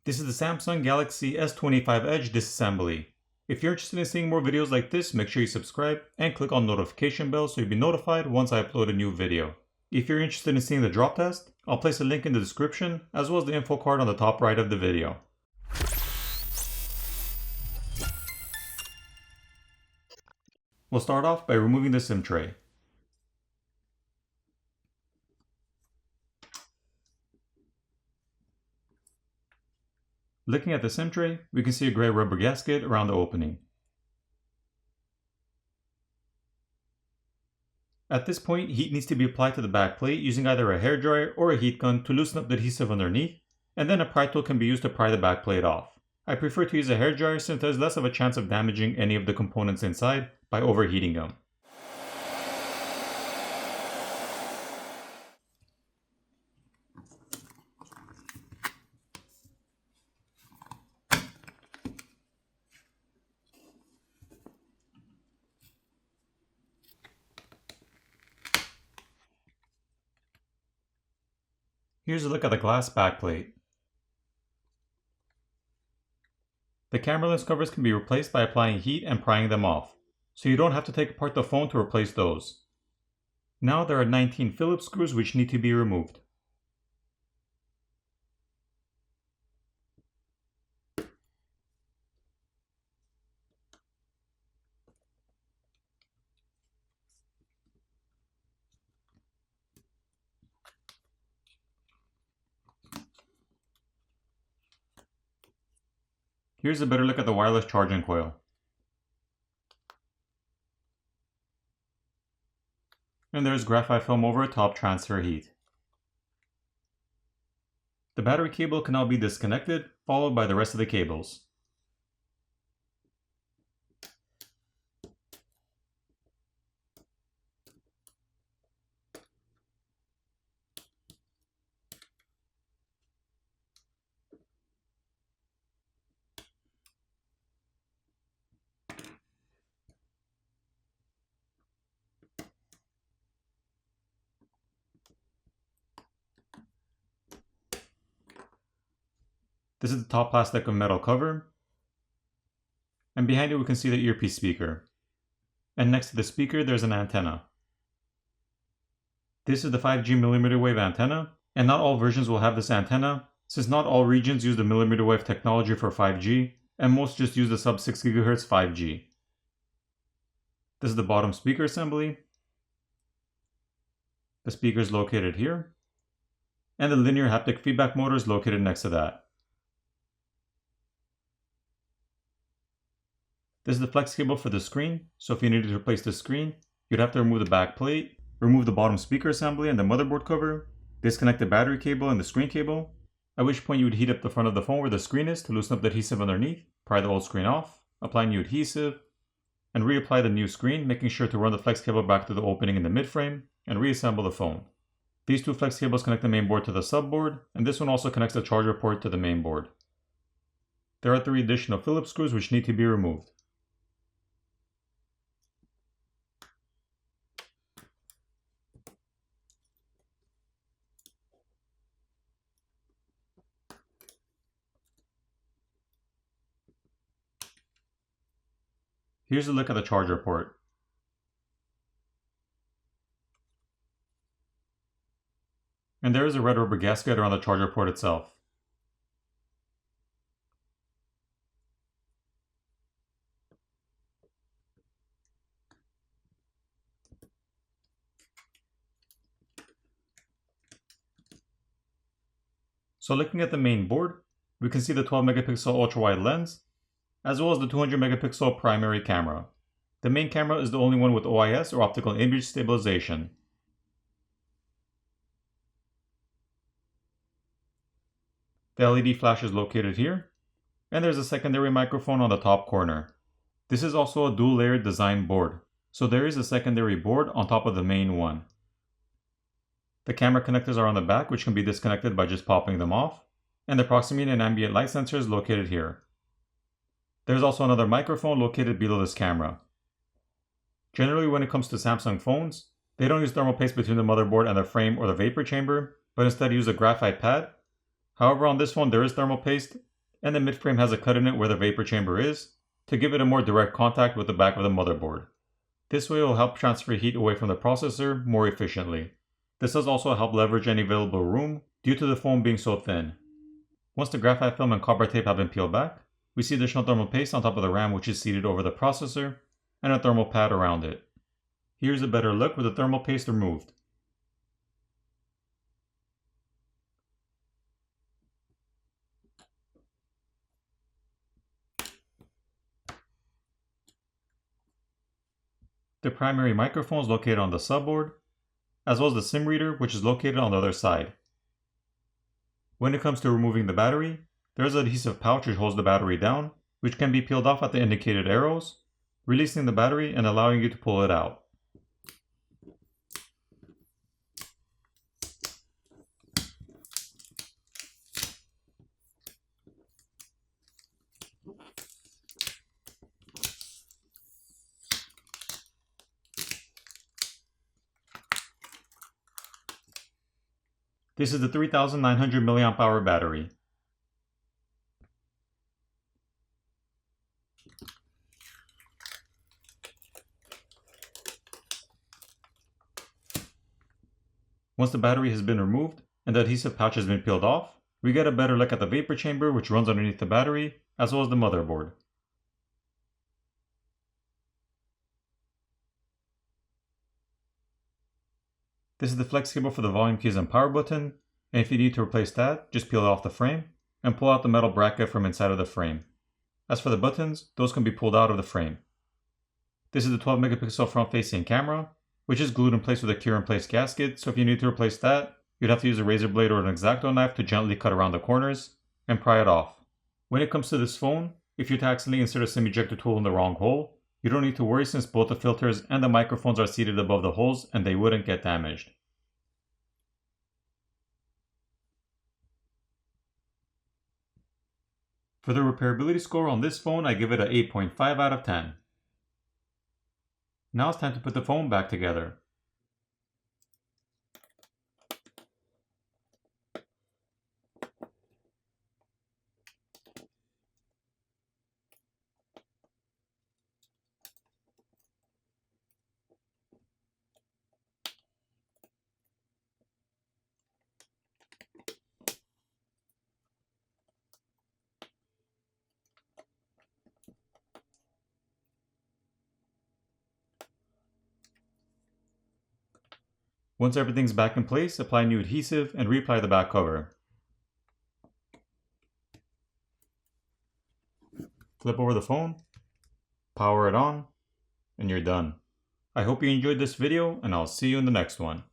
This is the Samsung Galaxy S25 Edge disassembly. If you're interested in seeing more videos like this, make sure you subscribe and click on the notification bell so you'll be notified once I upload a new video. If you're interested in seeing the drop test, I'll place a link in the description as well as the info card on the top right of the video. We'll start off by removing the SIM tray. Looking at the SIM tray, we can see a gray rubber gasket around the opening. At this point, heat needs to be applied to the back plate using either a hairdryer or a heat gun to loosen up the adhesive underneath, and then a pry tool can be used to pry the back plate off. I prefer to use a hairdryer since there's less of a chance of damaging any of the components inside by overheating them. Here's a look at the glass backplate. The camera lens covers can be replaced by applying heat and prying them off, so you don't have to take apart the phone to replace those. Now there are 19 Phillips screws which need to be removed. Here's a better look at the wireless charging coil. And there's graphite film over top transfer heat. The battery cable can now be disconnected, followed by the rest of the cables. This is the top plastic of metal cover, and behind it we can see the earpiece speaker. And next to the speaker there's an antenna. This is the 5G millimeter wave antenna, and not all versions will have this antenna, since not all regions use the millimeter wave technology for 5G, and most just use the sub 6 GHz 5G. This is the bottom speaker assembly. The speaker is located here, and the linear haptic feedback motor is located next to that. This is the flex cable for the screen, so if you needed to replace the screen, you'd have to remove the back plate, remove the bottom speaker assembly and the motherboard cover, disconnect the battery cable and the screen cable, at which point you would heat up the front of the phone where the screen is to loosen up the adhesive underneath, pry the old screen off, apply new adhesive, and reapply the new screen, making sure to run the flex cable back to the opening in the mid-frame, and reassemble the phone. These two flex cables connect the main board to the subboard, and this one also connects the charger port to the main board. There are 3 additional Phillips screws which need to be removed. Here's a look at the charger port. And there is a red rubber gasket around the charger port itself. So looking at the main board, we can see the 12 megapixel ultra-wide lens, as well as the 200 megapixel primary camera. The main camera is the only one with OIS or optical image stabilization. The LED flash is located here, and there's a secondary microphone on the top corner. This is also a dual layered design board, so there is a secondary board on top of the main one. The camera connectors are on the back, which can be disconnected by just popping them off, and the proximity and ambient light sensor is located here. There's also another microphone located below this camera. Generally, when it comes to Samsung phones, they don't use thermal paste between the motherboard and the frame or the vapor chamber, but instead use a graphite pad. However, on this phone there is thermal paste, and the midframe has a cut in it where the vapor chamber is, to give it a more direct contact with the back of the motherboard. This way it will help transfer heat away from the processor more efficiently. This does also help leverage any available room due to the foam being so thin. Once the graphite film and copper tape have been peeled back, we see additional thermal paste on top of the RAM which is seated over the processor, and a thermal pad around it. Here's a better look with the thermal paste removed. The primary microphone is located on the subboard, as well as the SIM reader which is located on the other side. When it comes to removing the battery, there is an adhesive pouch which holds the battery down, which can be peeled off at the indicated arrows, releasing the battery and allowing you to pull it out. This is the 3900 mAh battery. Once the battery has been removed and the adhesive pouch has been peeled off, we get a better look at the vapor chamber which runs underneath the battery, as well as the motherboard. This is the flex cable for the volume keys and power button, and if you need to replace that, just peel it off the frame and pull out the metal bracket from inside of the frame. As for the buttons, those can be pulled out of the frame. This is the 12 megapixel front facing camera, which is glued in place with a cure in place gasket, so if you need to replace that, you'd have to use a razor blade or an X-Acto knife to gently cut around the corners and pry it off. When it comes to this phone, if you accidentally insert a SIM ejector tool in the wrong hole, you don't need to worry since both the filters and the microphones are seated above the holes and they wouldn't get damaged. For the repairability score on this phone, I give it an 8.5 out of 10. Now it's time to put the phone back together. Once everything's back in place, apply new adhesive and reapply the back cover. Flip over the phone, power it on, and you're done. I hope you enjoyed this video, and I'll see you in the next one.